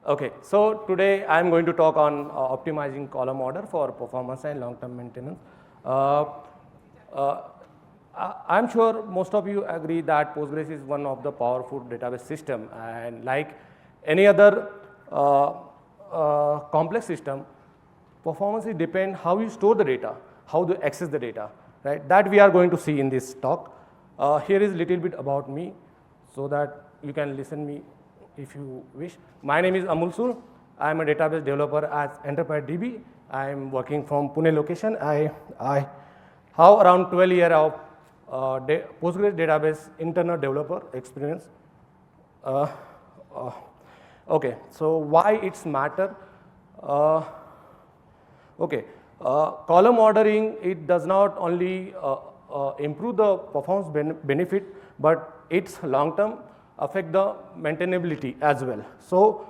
Okay, so today I am going to talk on optimizing column order for performance and long-term maintenance. I'm sure most of you agree that Postgres is one of the powerful database system, and like any other complex system, performance is depend how you store the data, how you access the data, right? That we are going to see in this talk. Here is a little bit about me, so that you can listen me if you wish. My name is Amul. I am a database developer at Enterprise DB. I am working from Pune location. I have around 12 years of Postgres database internal developer experience. Okay, so why it's matter? Okay, column ordering, it does not only improve the performance benefit, but it's long term affect the maintainability as well. So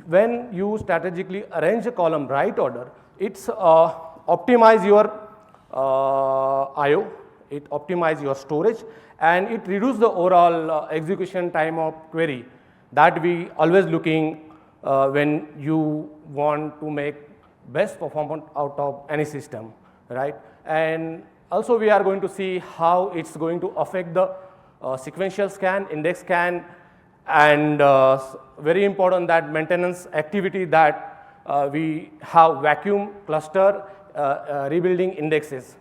when you strategically arrange a column right order, it's optimize your IO, it optimize your storage, and it reduce the overall execution time of query that we always looking when you want to make best performance out of any system, right? And also we are going to see how it's going to affect the sequential scan, index scan, and very important that maintenance activity that we have vacuum, cluster, rebuilding indexes.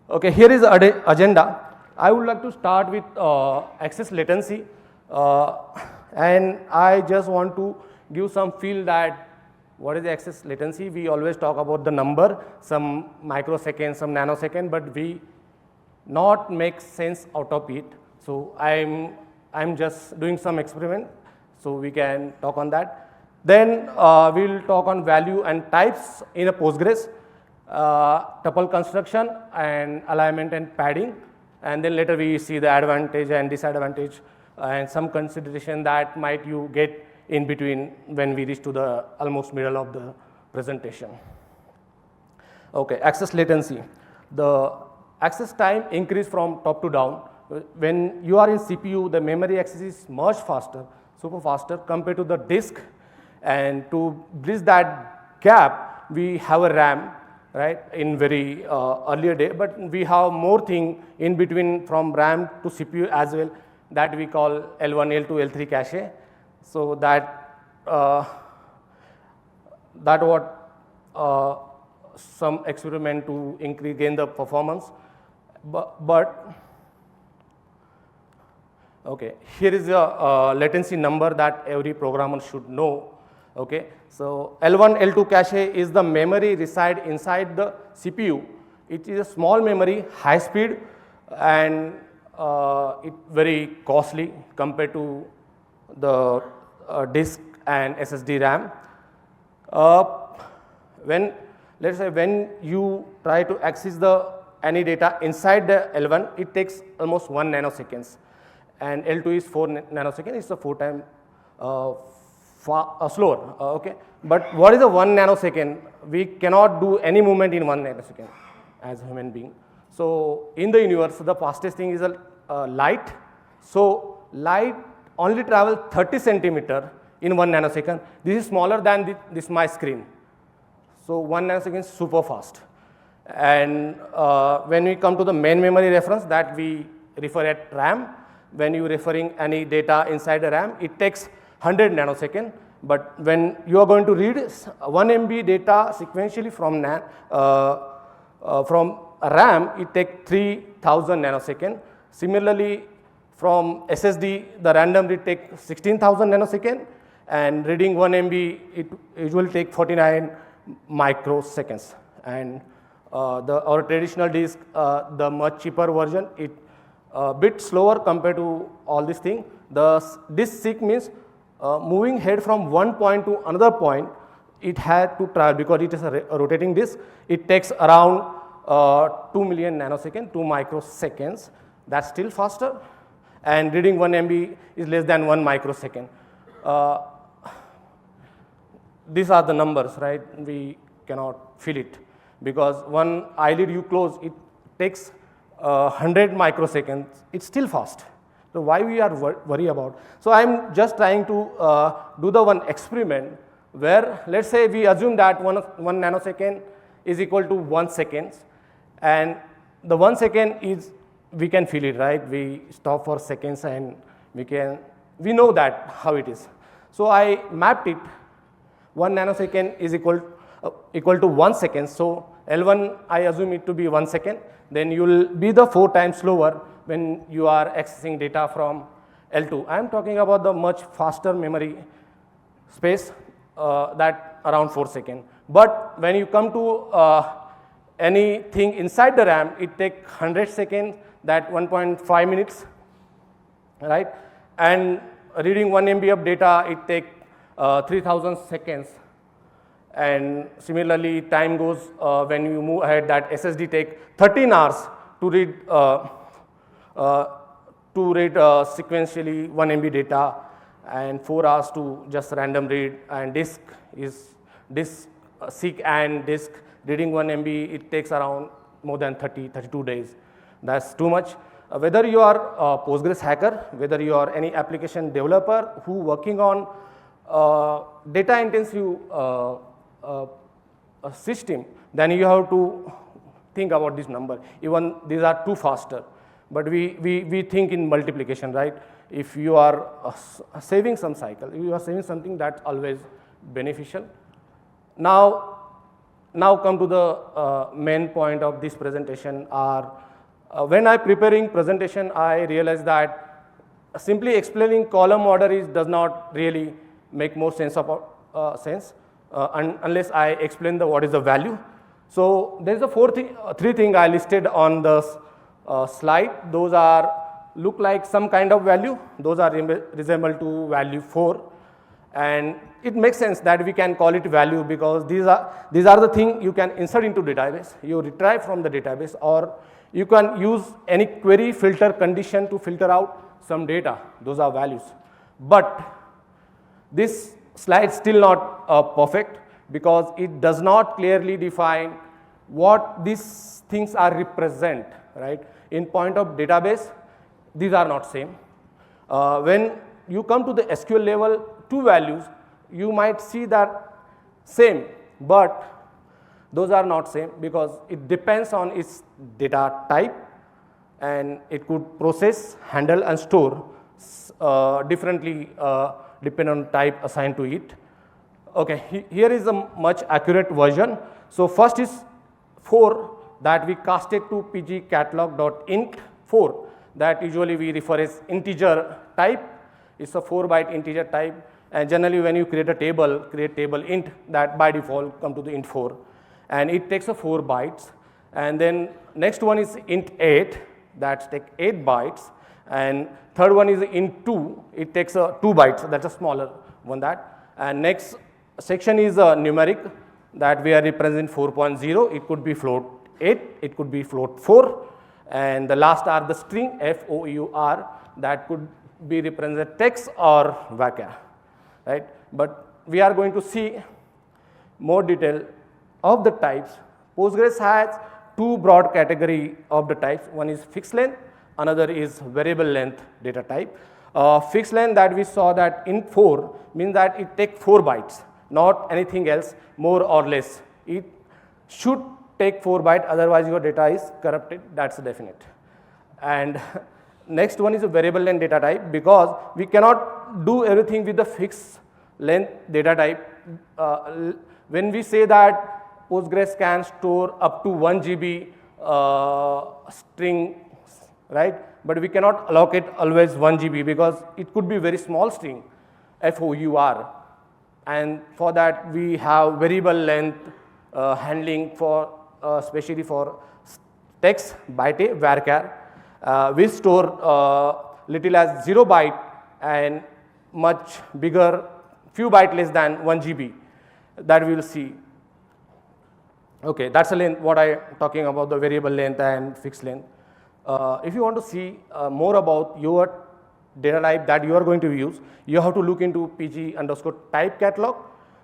Okay, here is the agenda. I would like to start with access latency, and I just want to give some feel that what is the access latency. We always talk about the number, some microsecond, some nanosecond, but we not make sense out of it. So I'm just doing some experiment, so we can talk on that. Then we'll talk on value and types in a Postgres, tuple construction and alignment and padding, and then later we see the advantage and disadvantage and some consideration that might you get in between when we reach to the almost middle of the presentation. Okay, access latency. The access time increase from top to down. When you are in CPU, the memory access is much faster, super faster compared to the disk. And to bridge that gap, we have a RAM, right, in very earlier day, but we have more thing in between from RAM to CPU as well that we call L1, L2, L3 cache. So that some experiment to increase gain the performance, but okay, here is a latency number that every programmer should know. Okay, so L1, L2 cache is the memory reside inside the CPU. It is a small memory, high speed, and it very costly compared to the disk and SSD RAM. Let's say when you try to access any data inside the L1, it takes almost 1 nanoseconds. And L2 is 4 nanoseconds, it's a 4 times slower, okay. But what is a 1 nanosecond? We cannot do any movement in 1 nanosecond as a human being. So in the universe, the fastest thing is light. So light only travel 30 centimeter in 1 nanosecond. This is smaller than this my screen. So 1 nanosecond is super fast. And when we come to the main memory reference that we refer at RAM, when you referring any data inside the RAM, it takes 100 nanosecond. But when you are going to read 1 MB data sequentially from RAM, it takes 3000 nanosecond. Similarly, from SSD, the random read takes 16,000 nanosecond, and reading 1 MB, it usually take 49 microseconds. And our traditional disk, the much cheaper version, it a bit slower compared to all this thing. This seek means moving head from one point to another point. It had to travel because it is a rotating disk. It takes around 2 million nanosecond, 2 microseconds. That's still faster. And reading 1 MB is less than 1 microsecond. These are the numbers, right? We cannot feel it because one eyelid you close, it takes 100 microseconds. It's still fast. So why we are worry about? So I'm just trying to do the one experiment where let's say we assume that one nanosecond is equal to 1 second, and the 1 second is, we can feel it, right? We stop for seconds and we know that how it is. So I mapped it. 1 nanosecond is equal to 1 second. So L1 I assume it to be 1 second. Then you will be the 4 times slower when you are accessing data from L2. I am talking about the much faster memory space, that around 4 seconds. But when you come to anything inside the RAM, it takes 100 seconds, that 1.5 minutes, right? And reading 1 MB of data, it takes 3000 seconds. And similarly, time goes when you move ahead, that SSD take 13 hours to read sequentially 1 MB data, and 4 hours to just random read. And disk seek and disk reading 1 MB, it takes around more than 32 days. That's too much. Whether you are a Postgres hacker, whether you are any application developer who working on data intensive system, then you have to think about this number. Even these are too faster, but we think in multiplication, right? If you are saving some cycle, you are saving something that's always beneficial. Now come to the main point of this presentation. When I preparing presentation, I realized that simply explaining column order does not really make more sense unless I explain what is the value. So there is a three things I listed on the slide. Those look like some kind of value. Those are resemble to value 4, and it makes sense that we can call it value because these are the things you can insert into database. You retrieve from the database, or you can use any query filter condition to filter out some data. Those are values. But this slide is still not perfect because it does not clearly define what these things are represent, right? In point of database, these are not same. When you come to the SQL level, 2 values, you might see that same, but those are not same because it depends on its data type, and it could process, handle and store differently depending on type assigned to it. Okay, here is a much accurate version. So first is 4 that we casted to pgcatalog.int 4, that usually we refer as integer type. It's a 4-byte integer type, and generally when you create table int, that by default come to the int 4, and it takes a 4 bytes. And then next one is int 8, that takes 8 bytes, and third one is int 2, it takes 2 bytes, that's a smaller one. That, and next section is numeric, that we are representing 4.0, it could be float 8, it could be float 4, and the last are the string FOUR, that could be represented text or varchar, right? But we are going to see more detail of the types. Postgres has 2 broad category of the types. One is fixed length, another is variable length data type. Fixed length that we saw that int 4 means that it takes 4 bytes, not anything else, more or less. It should take 4 bytes, otherwise your data is corrupted, that's definite. And next one is a variable length data type, because we cannot do everything with the fixed length data type. When we say that Postgres can store up to 1 GB string, right? But we cannot allocate always 1 GB because it could be very small string, FOUR. And for that we have variable length handling for especially for text byte varchar. We store little as 0 byte and much bigger, few byte less than 1 GB, that we will see. Okay, that's the length what I am talking about, the variable length and fixed length. If you want to see more about your data type that you are going to use, you have to look into PG_type catalog,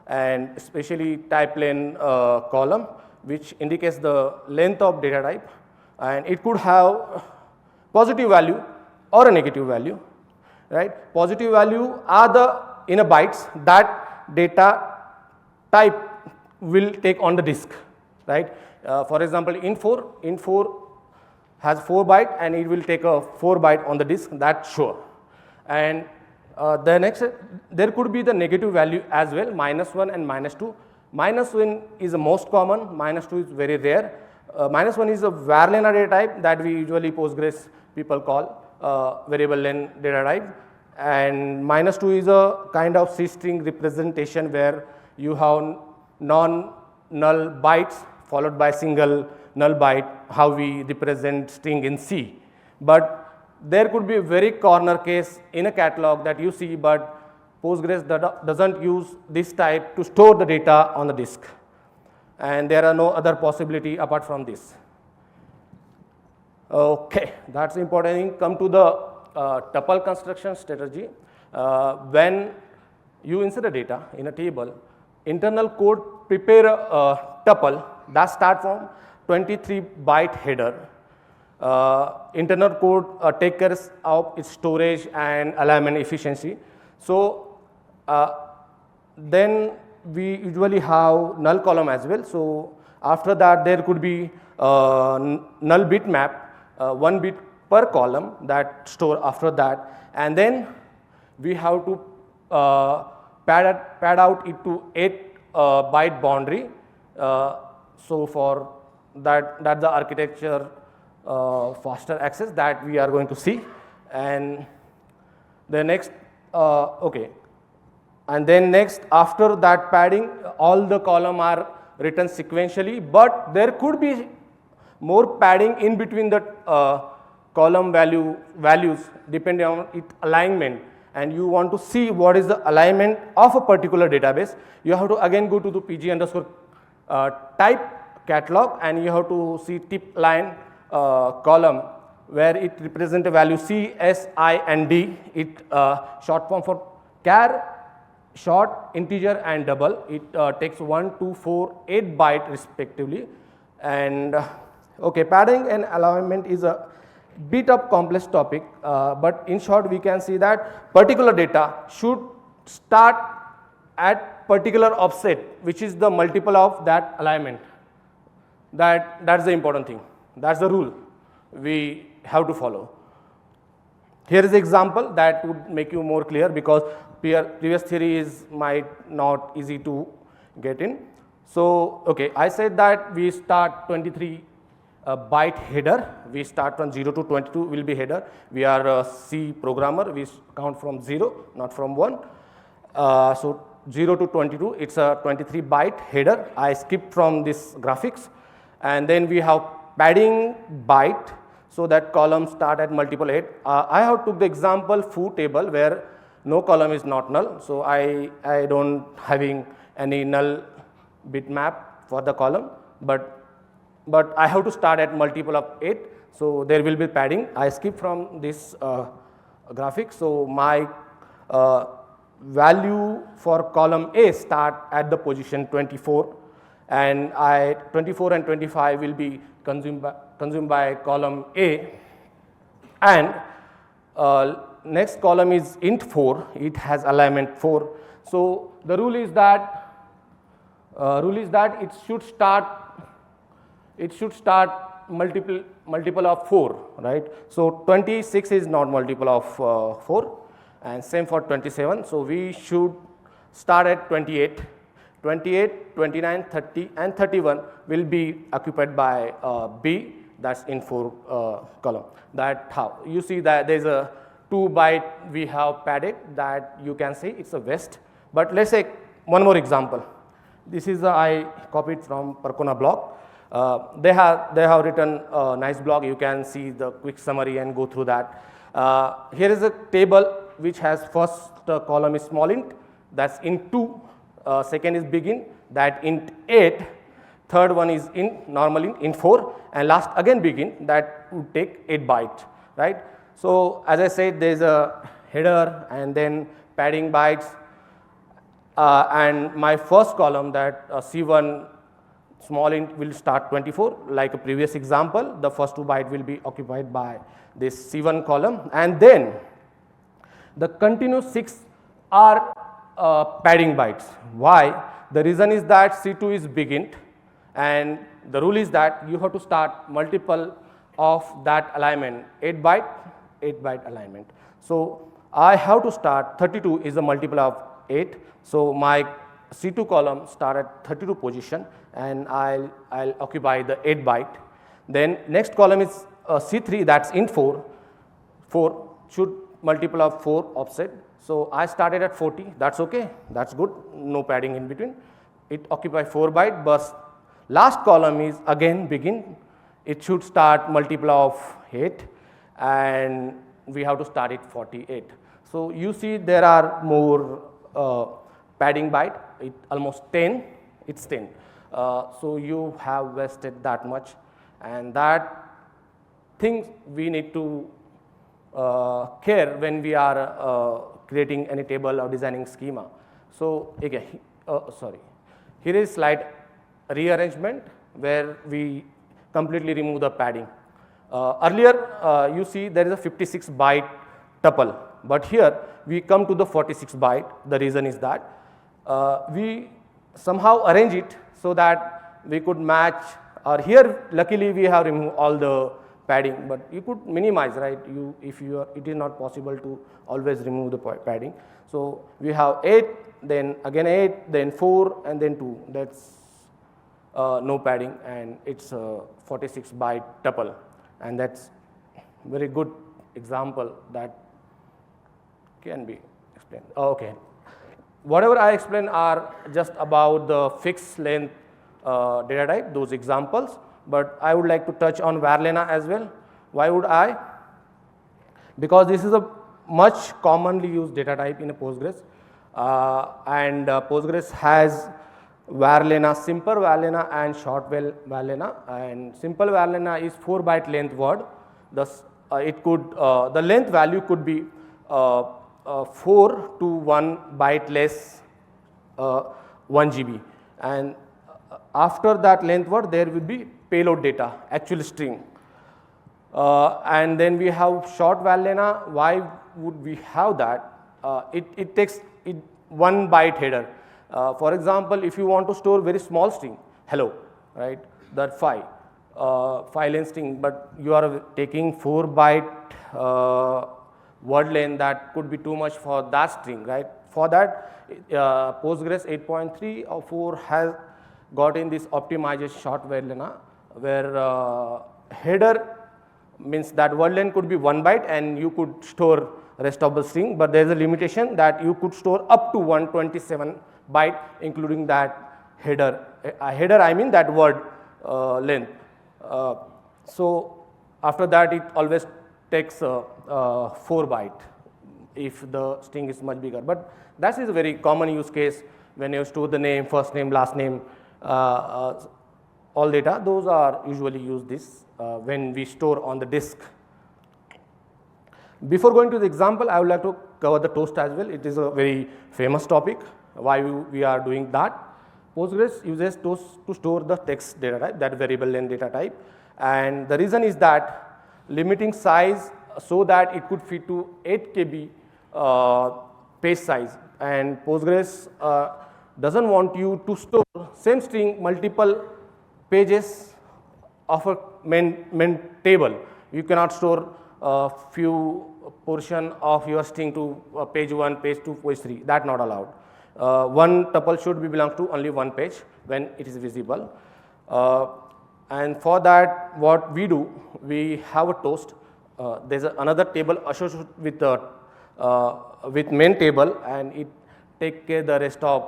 and especially type length column, which indicates the length of data type, and it could have positive value or a negative value, right? Positive value are the inner bytes that data type will take on the disk, right? For example, int4 has 4 byte and it will take a 4 byte on the disk, that's sure. And the next, there could be the negative value as well, -1 and -2. -1 is the most common, -2 is very rare. -1 is a varlen array type that we usually Postgres people call variable len data type, and -2 is a kind of C-string representation where you have non-null bytes followed by single null byte, how we represent string in C. But there could be a very corner case in a catalog that you see, but Postgres doesn't use this type to store the data on the disk, and there are no other possibility apart from this. Okay, that's important thing. Come to the tuple construction strategy. When you insert the data in a table, internal code prepare a tuple that start from 23 byte header. Internal code take care of its storage and alignment efficiency. So then we usually have null column as well. So after that there could be null bit map, 1 bit per column that store after that, and then we have to pad out it to 8 byte boundary. So for that's the architecture faster access that we are going to see. And the next okay, and then next after that padding, all the column are written sequentially, but there could be more padding in between the column values depending on its alignment, and you want to see what is the alignment of a particular database. You have to again go to the PG_type catalog, and you have to see tip line column where it represents a value C, S, I and D. It short form for char, short, integer and double. It takes 1, 2, 4, 8 byte respectively. And okay, padding and alignment is a bit of complex topic, but in short we can see that particular data should start at particular offset, which is the multiple of that alignment. That's the important thing. That's the rule we have to follow. Here is the example that would make you more clear, because previous theory might not easy to get in. So okay, I said that we start 23 byte header. We start from 0 to 22 will be header. We are a C programmer. We count from 0, not from 1. So 0 to 22, it's a 23 byte header. I skipped from this graphics, and then we have padding byte, so that column start at multiple 8. I have took the example foo table where no column is not null, so I don't having any null bitmap for the column, but I have to start at multiple of 8, so there will be padding. I skip from this graphic, so my value for column A start at the position 24, and 24 and 25 will be consumed by column A, and next column is int4. It has alignment 4. So the rule is that it should start multiple of 4, right? So 26 is not multiple of 4, and same for 27. So we should start at 28. 28, 29, 30 and 31 will be occupied by B, that's in 4 column. That how you see that there is a 2 byte we have padded, that you can see it's a west. But let's take one more example. This is I copied from Percona blog. They have written a nice blog. You can see the quick summary and go through that. Here is a table which has first column is small int, that's int 2. Second is big int, that int 8, third one is normal int 4, and last again big int, that would take 8 byte, right? So as I said, there is a header and then padding bytes, and my first column, that C1 small int will start 24 like a previous example. The first 2 byte will be occupied by this C1 column, and then the continuous 6 are padding bytes. Why? The reason is that C2 is big int, and the rule is that you have to start multiple of that alignment, 8 byte alignment. So I have to start 32 is a multiple of 8. So my C2 column start at 32 position, and I'll occupy the 8 byte. Then next column is C3, that's int 4. 4 should multiple of 4 offset. So I started at 40, that's okay, that's good, no padding in between. It occupy 4 byte, but last column is again begin. It should start multiple of 8, and we have to start it 48. So you see there are more padding byte, it almost 10, it's 10. So you have wasted that much, and that things we need to care when we are creating any table or designing schema. So again, here is slide rearrangement where we completely remove the padding. Earlier you see there is a 56 byte tuple, but here we come to the 46 byte. The reason is that we somehow arrange it so that we could match, or here luckily we have removed all the padding, but you could minimize, right? If it is not possible to always remove the padding. So we have 8, then again 8, then 4, and then 2. That's no padding, and it's a 46 byte tuple, and that's very good example that can be explained. Okay, whatever I explained are just about the fixed length data type, those examples. But I would like to touch on varlena as well. Why would I? Because this is a much commonly used data type in a Postgres, and Postgres has varlena, simple varlena and short varlena. And simple varlena is 4 byte length word. Thus, the length value could be 4 to 1 byte less 1 GB, and after that length word there will be payload data, actual string. And then we have short varlena. Why would we have that? It takes 1 byte header. For example, if you want to store very small string, hello, right, that 5 length string, but you are taking 4 byte word length, that could be too much for that string, right? For that, Postgres 8.3 or 4 has got in this optimized short varlena, where header means that word length could be 1 byte and you could store rest of the string, but there is a limitation that you could store up to 127 byte including that header. Header I mean that word length. So after that it always takes 4 byte if the string is much bigger, but that is a very common use case when you store the name, first name, last name, all data. Those are usually used this when we store on the disk. Before going to the example, I would like to cover the toast as well. It is a very famous topic. Why we are doing that? Postgres uses toast to store the text data type, that variable length data type, and the reason is that limiting size so that it could fit to 8 KB page size, and Postgres doesn't want you to store same string multiple pages of a main table. You cannot store a few portion of your string to page 1, page 2, page 3. That not allowed. One tuple should be belong to only one page when it is visible. And for that, what we do, we have a toast. There's another table associated with main table, and it take care the rest of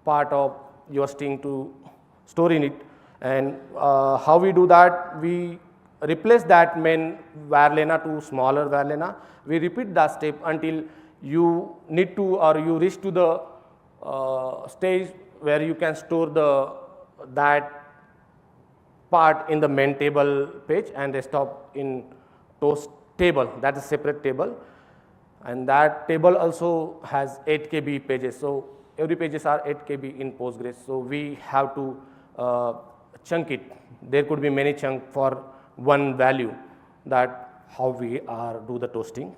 part of your string to store in it. And how we do that? We replace that main varlena to smaller varlena. We repeat that step until you need to, or you reach to the stage where you can store that part in the main table page and rest of in toast table. That's a separate table, and that table also has 8 KB pages. So every pages are 8 KB in Postgres, so we have to chunk it. There could be many chunks for one value. That how we are do the toasting.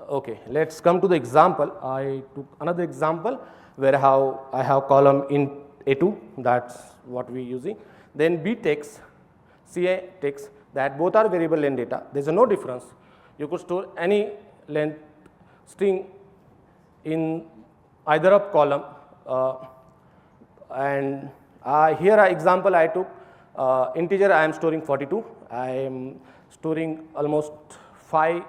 Okay, let's come to the example. I took another example where how I have column in A2, that's what we using. Then B text, CA text, that both are variable length data. There is no difference. You could store any length string in either of column. And here example I took integer. I am storing 42. I am storing almost 5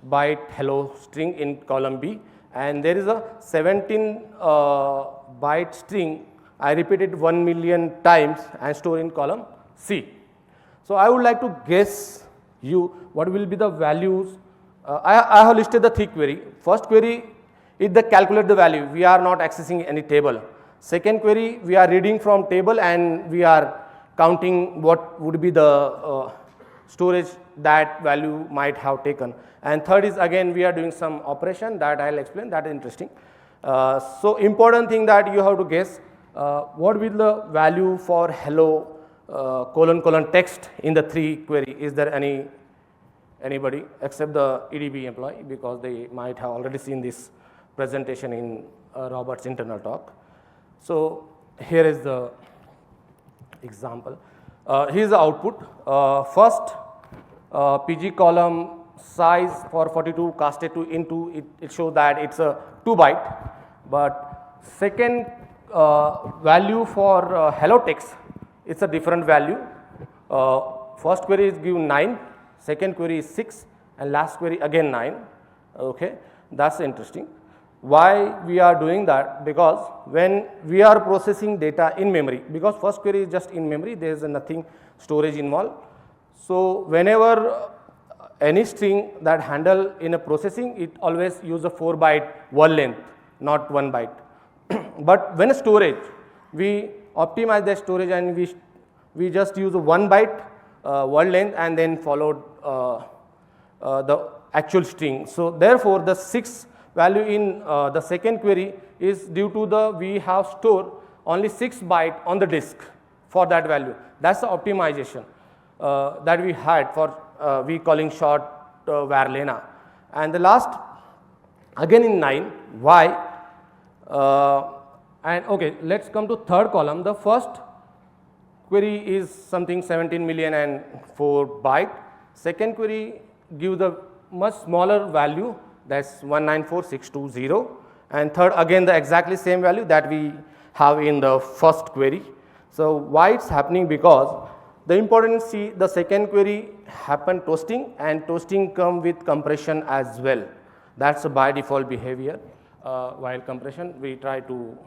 byte hello string in column B, and there is a 17 byte string I repeated 1 million times and store in column C. So I would like to guess you what will be the values. I have listed the 3 query. First query is the calculate the value. We are not accessing any table. Second query, we are reading from table and we are counting what would be the storage that value might have taken. And third is again we are doing some operation that I will explain, that is interesting. So important thing that you have to guess what will the value for hello colon text in the 3 query. Is there anybody except the EDB employee, because they might have already seen this presentation in Robert's internal talk. So here is the example. Here is the output. First PG column size for 42 casted to into it shows that it's a 2 byte, but second value for hello text, it's a different value. First query is given 9, second query is 6, and last query again 9. Okay, that's interesting. Why we are doing that? Because when we are processing data in memory, because first query is just in memory, there is nothing storage involved. So whenever any string that handle in a processing, it always use a 4 byte word length, not 1 byte. But when storage, we optimize the storage and we just use a 1 byte word length and then followed the actual string. So therefore, the 6 value in the second query is due to the we have stored only 6 byte on the disk for that value. That's the optimization that we had for we calling short var lena. And the last again in 9, why? And okay, let's come to third column. The first query is something 17 million and 4 byte. Second query gives the much smaller value, that's 194620, and third again the exactly same value that we have in the first query. So why it's happening? Because the important see the second query happen toasting, and toasting come with compression as well. That's a by default behavior. While compression, we try to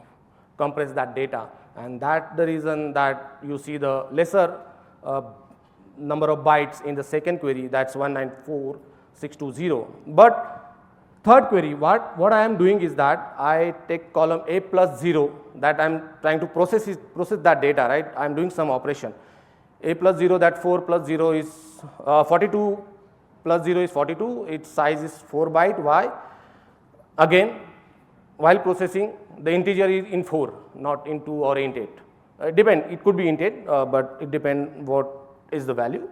compress that data, and that the reason that you see the lesser number of bytes in the second query, that's 194620. But third query, what I am doing is that I take column A plus 0, that I am trying to process that data, right? I am doing some operation. A plus 0, that 4 plus 0 is 42 plus 0 is 42, its size is 4 byte. Why? Again, while processing, the integer is in 4, not in 2 or int 8. It could be int 8, but it depends what is the value.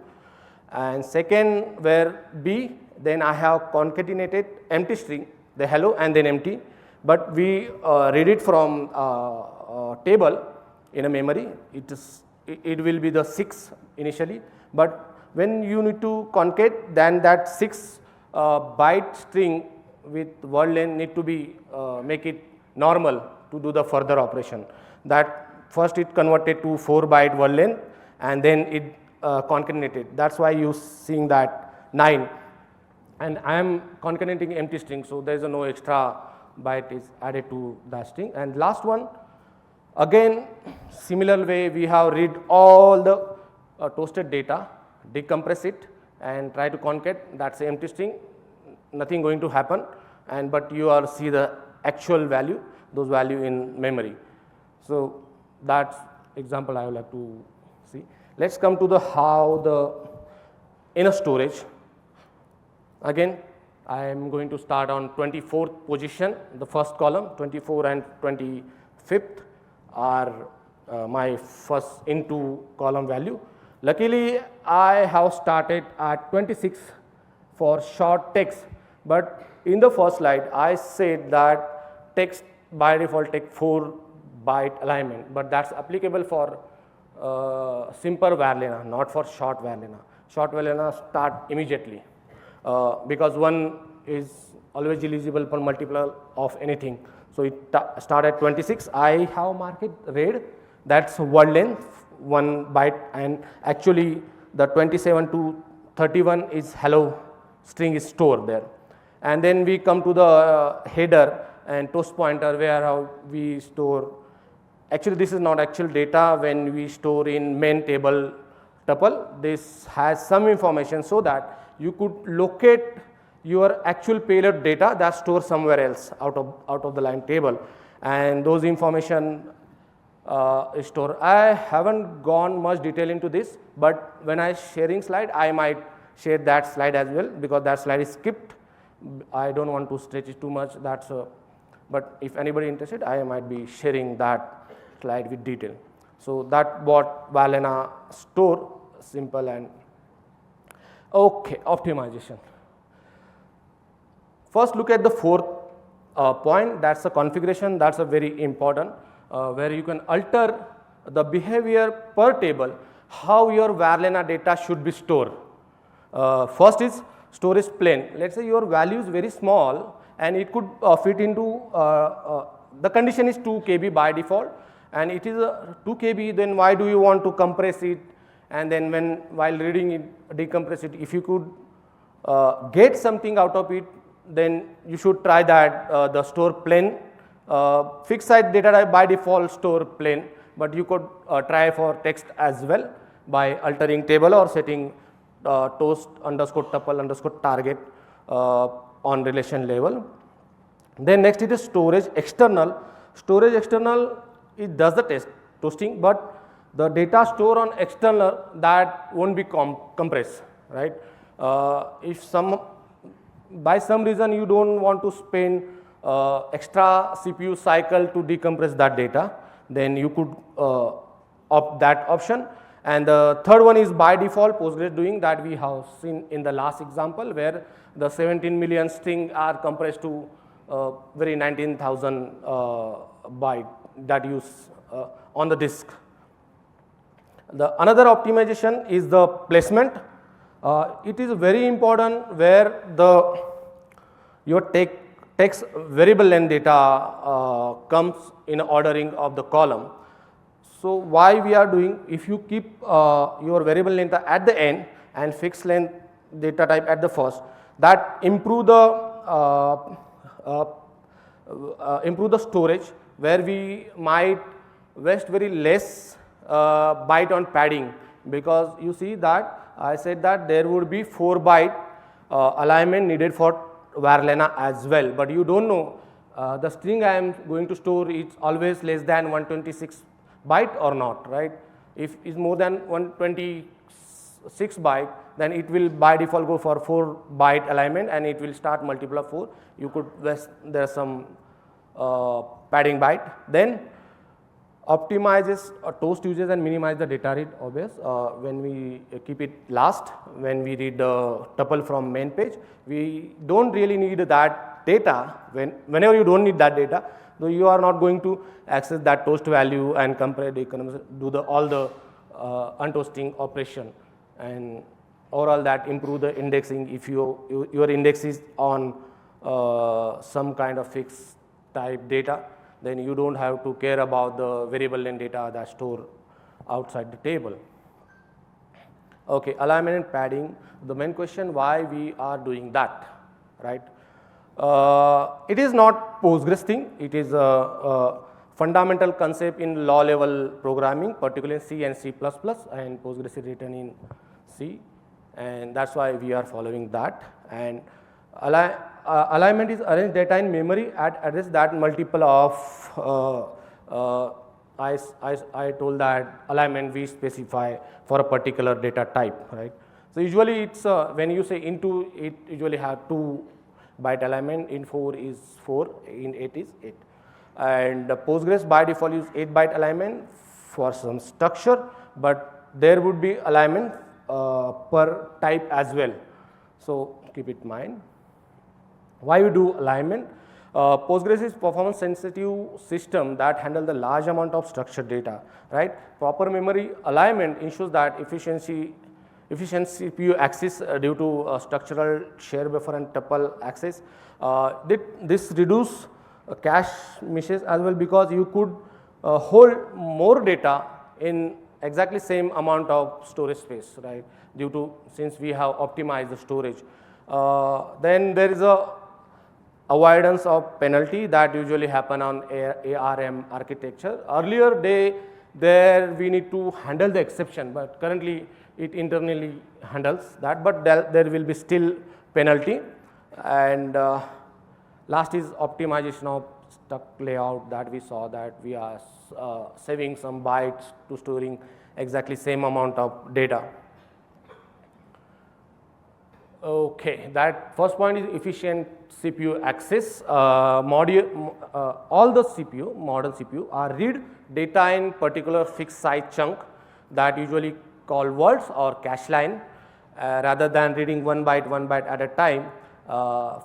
And second, where B, then I have concatenated empty string, the hello and then empty, but we read it from table in a memory. It will be the 6 initially, but when you need to concate, then that 6 byte string with word length need to be make it normal to do the further operation. That first it converted to 4 byte word length and then it concatenated. That's why you seeing that 9, and I am concatenating empty string, so there is no extra byte is added to that string. And last one, again similar way, we have read all the toasted data, decompress it and try to concate. That's the empty string, nothing going to happen, and but you are see the actual value, those value in memory. So that's example I would like to see. Let's come to the how the in a storage. Again I am going to start on 24th position, the first column. 24 and 25th are my first into column value. Luckily, I have started at 26 for short text, but in the first slide, I said that text by default take 4 byte alignment, but that's applicable for simple varlena, not for short varlena. Short varlena start immediately because one is always eligible for multiple of anything. So it start at 26. I have marked it red. That's word length 1 byte, and actually the 27 to 31 is hello string is stored there. And then we come to the header and toast pointer where we store. Actually, this is not actual data. When we store in main table tuple, this has some information so that you could locate your actual payload data that stored somewhere else out of the line table, and those information is stored. I haven't gone much detail into this, but when I sharing slide, I might share that slide as well because that slide is skipped. I don't want to stretch it too much. But if anybody interested, I might be sharing that slide with detail. So that what Valena store, simple and okay. Optimization. First, look at the fourth point. That's the configuration. That's a very important where you can alter the behavior per table, how your Valena data should be stored. First is storage plane. Let's say your value is very small and it could fit into the condition is 2 KB by default, and it is 2 KB. Then why do you want to compress it? And then while reading it, decompress it. If you could get something out of it, then you should try that the store plane. Fixed site data type by default store plane, but you could try for text as well by altering table or setting toast underscore tuple underscore target on relation level. Then next it is storage external. Storage external, it does the toasting, but the data stored on external that won't be compressed, right? If by some reason you don't want to spend extra CPU cycle to decompress that data, then you could opt that option. And the third one is by default Postgres doing that we have seen in the last example where the 17 million string are compressed to very 19,000 byte that use on the disk. The another optimization is the placement. It is very important where your text variable length data comes in ordering of the column. So why we are doing, if you keep your variable length at the end and fixed length data type at the first, that improve the storage where we might waste very less byte on padding, because you see that I said that there would be 4 byte alignment needed for Varlena as well, but you don't know the string I am going to store is always less than 126 byte or not, right? If it's more than 126 byte, then it will by default go for 4 byte alignment and it will start multiple of 4. You could there's some padding byte. Then optimizes toast uses and minimize the data read obvious. When we keep it last, when we read the tuple from main page, we don't really need that data. Whenever you don't need that data, so you are not going to access that toast value and compare the do all the untoasting operation, and overall that improve the indexing. If your index is on some kind of fixed type data, then you don't have to care about the variable length data that store outside the table. Okay, alignment and padding. The main question why we are doing that, right? It is not Postgres thing. It is a fundamental concept in low level programming, particularly in C and C++, and Postgres is written in C, and that's why we are following that. And alignment is arrange data in memory at address that multiple of I told that alignment we specify for a particular data type, right? So usually it's when you say into, it usually have 2 byte alignment, in 4 is 4, in 8 is 8. And Postgres by default use 8 byte alignment for some structure, but there would be alignment per type as well. So keep it in mind. Why we do alignment? Postgres is performance sensitive system that handle the large amount of structured data, right? Proper memory alignment ensures that efficient CPU access due to structural share buffer and tuple access. This reduce cache misses as well, because you could hold more data in exactly same amount of storage space, right? Due to, since we have optimized the storage. Then there is a avoidance of penalty that usually happen on ARM architecture. Earlier there we need to handle the exception, but currently it internally handles that, but there will be still penalty. And last is optimization of stuck layout, that we saw that we are saving some bytes to storing exactly same amount of data. Okay, that first point is efficient CPU access. All the CPU, modern CPU are read data in particular fixed size chunk that usually called words or cache line rather than reading one byte at a time.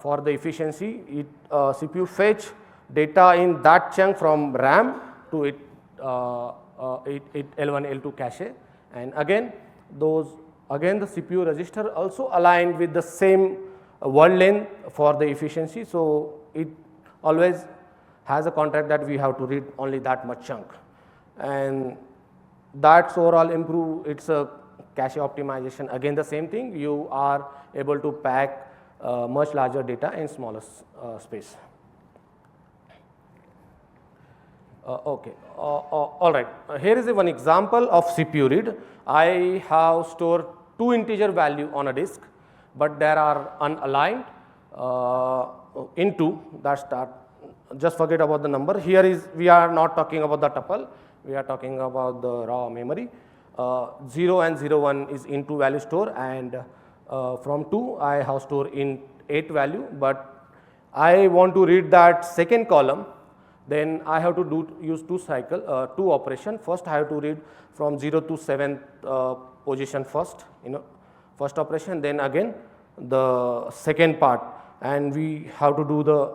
For the efficiency, CPU fetch data in that chunk from RAM to it L1, L2 cache, and again the CPU register also aligned with the same word length for the efficiency. So it always has a contract that we have to read only that much chunk, and that's overall improve its cache optimization. Again the same thing, you are able to pack much larger data in smaller space. Okay, all right. Here is one example of CPU read. I have stored 2 integer value on a disk, but there are unaligned into that start. Just forget about the number. Here is, we are not talking about the tuple, we are talking about the raw memory. 0 and 0 1 is into value store, and from 2 I have stored in 8 value, but I want to read that second column. Then I have to use 2 operation. First I have to read from 0 to 7th position first, first operation, then again the second part, and we have to do the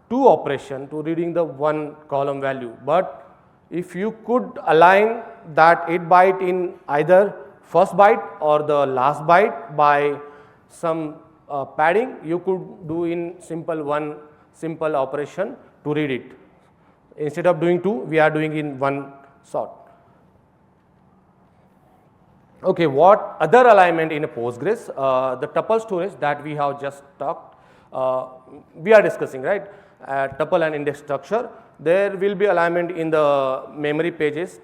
2 operation to reading the 1 column value. But if you could align that 8 byte in either first byte or the last byte by some padding, you could do in one simple operation to read it. Instead of doing 2, we are doing in 1 shot. Okay, what other alignment in a Postgres? The tuple storage that we have just talked, we are discussing, right? Tuple and index structure. There will be alignment in the memory pages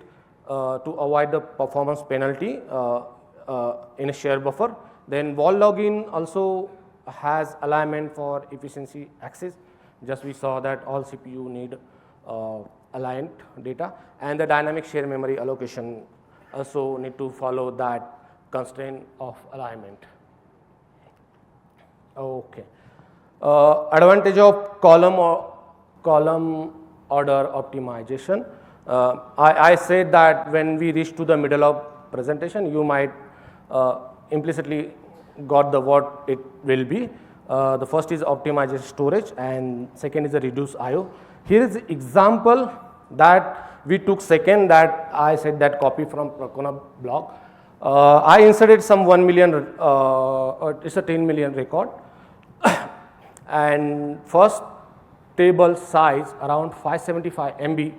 to avoid the performance penalty in a share buffer. Then wall login also has alignment for efficiency access. Just we saw that all CPU need aligned data, and the dynamic share memory allocation also need to follow that constraint of alignment. Okay. Advantage of column order optimization. I said that when we reach to the middle of presentation, you might implicitly got the what it will be. The first is optimization storage, and second is the reduce IO. Here is the example that we took second, that I said that copy from Prakona blog. I inserted some 1 million, it's a 10 million record, and first table size around 575 MB,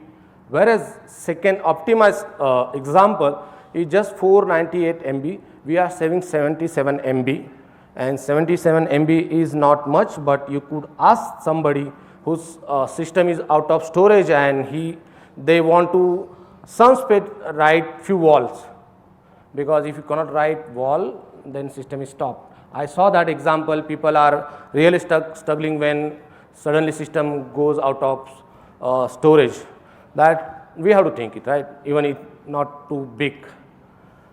whereas second optimized example is just 498 MB. We are saving 77 MB, and 77 MB is not much, but you could ask somebody whose system is out of storage and they want to some speed write few walls, because if you cannot write wall, then system is stopped. I saw that example. People are really struggling when suddenly system goes out of storage. That we have to think it, right? Even if not too big.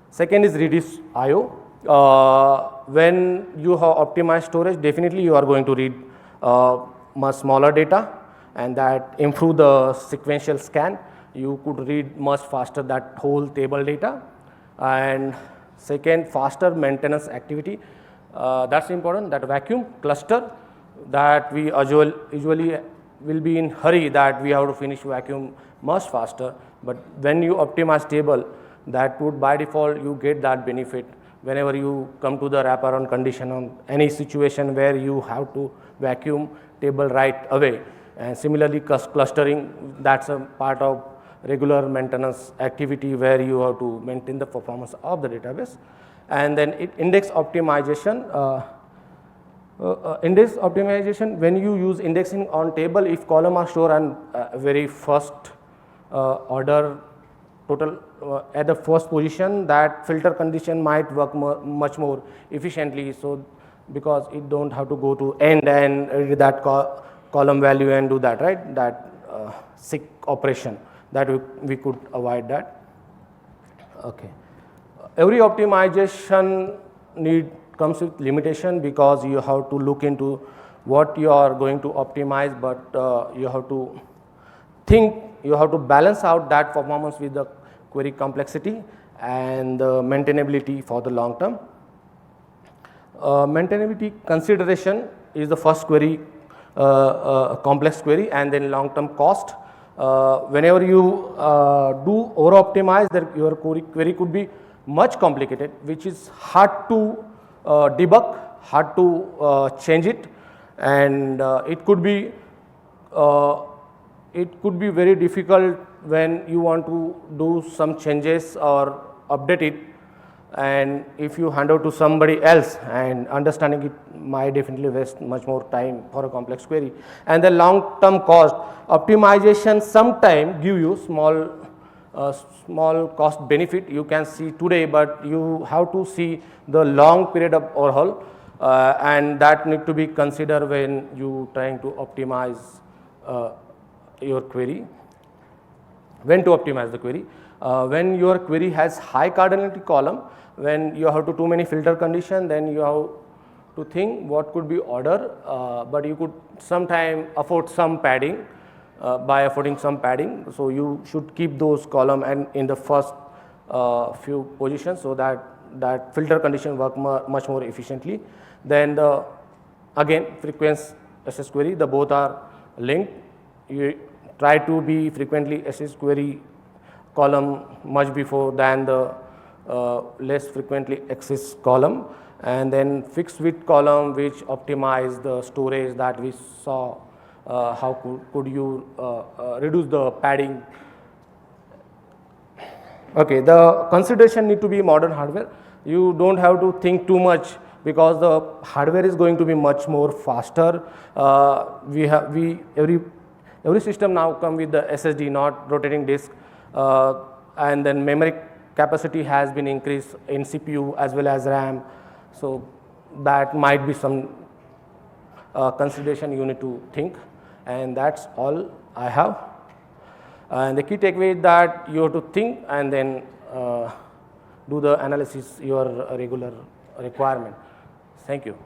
Second is reduce IO. when you have optimized storage, definitely you are going to read much smaller data, and that improve the sequential scan. You could read much faster that whole table data. And second, faster maintenance activity. That's important, that vacuum cluster that we usually will be in hurry that we have to finish vacuum much faster. But when you optimize table, that would by default you get that benefit whenever you come to the wraparound condition on any situation where you have to vacuum table right away. And similarly, clustering, that's a part of regular maintenance activity where you have to maintain the performance of the database. And then index optimization. Index optimization, when you use indexing on table, if column are stored on very first order total at the first position, that filter condition might work much more efficiently. So because it don't have to go to end and read that column value and do that, right? That sick operation, that we could avoid that. Okay. Every optimization comes with limitation, because you have to look into what you are going to optimize, but you have to think, you have to balance out that performance with the query complexity and the maintainability for the long term. Maintainability consideration is the first query, complex query, and then long term cost. Whenever you do over optimize, your query could be much complicated, which is hard to debug, hard to change it, and it could be very difficult when you want to do some changes or update it, and if you hand over to somebody else, and understanding it might definitely waste much more time for a complex query. And the long term cost, optimization sometimes give you small cost benefit you can see today, but you have to see the long period of overhaul, and that need to be considered when you trying to optimize your query. When to optimize the query? When your query has high cardinality column, when you have too many filter condition, then you have to think what could be order, but you could sometime afford some padding. By affording some padding, so you should keep those column and in the first few positions, so that filter condition work much more efficiently. Then again frequency SS query, the both are linked. You try to be frequently SS query column much before than the less frequently access column, and then fixed width column which optimize the storage that we saw. How could you reduce the padding? Okay, the consideration need to be modern hardware. You don't have to think too much, because the hardware is going to be much more faster. Every system now come with the SSD, not rotating disk, and then memory capacity has been increased in CPU as well as RAM. So that might be some consideration you need to think. And that's all I have. And the key takeaway is that you have to think and then do the analysis your regular requirement. Thank you.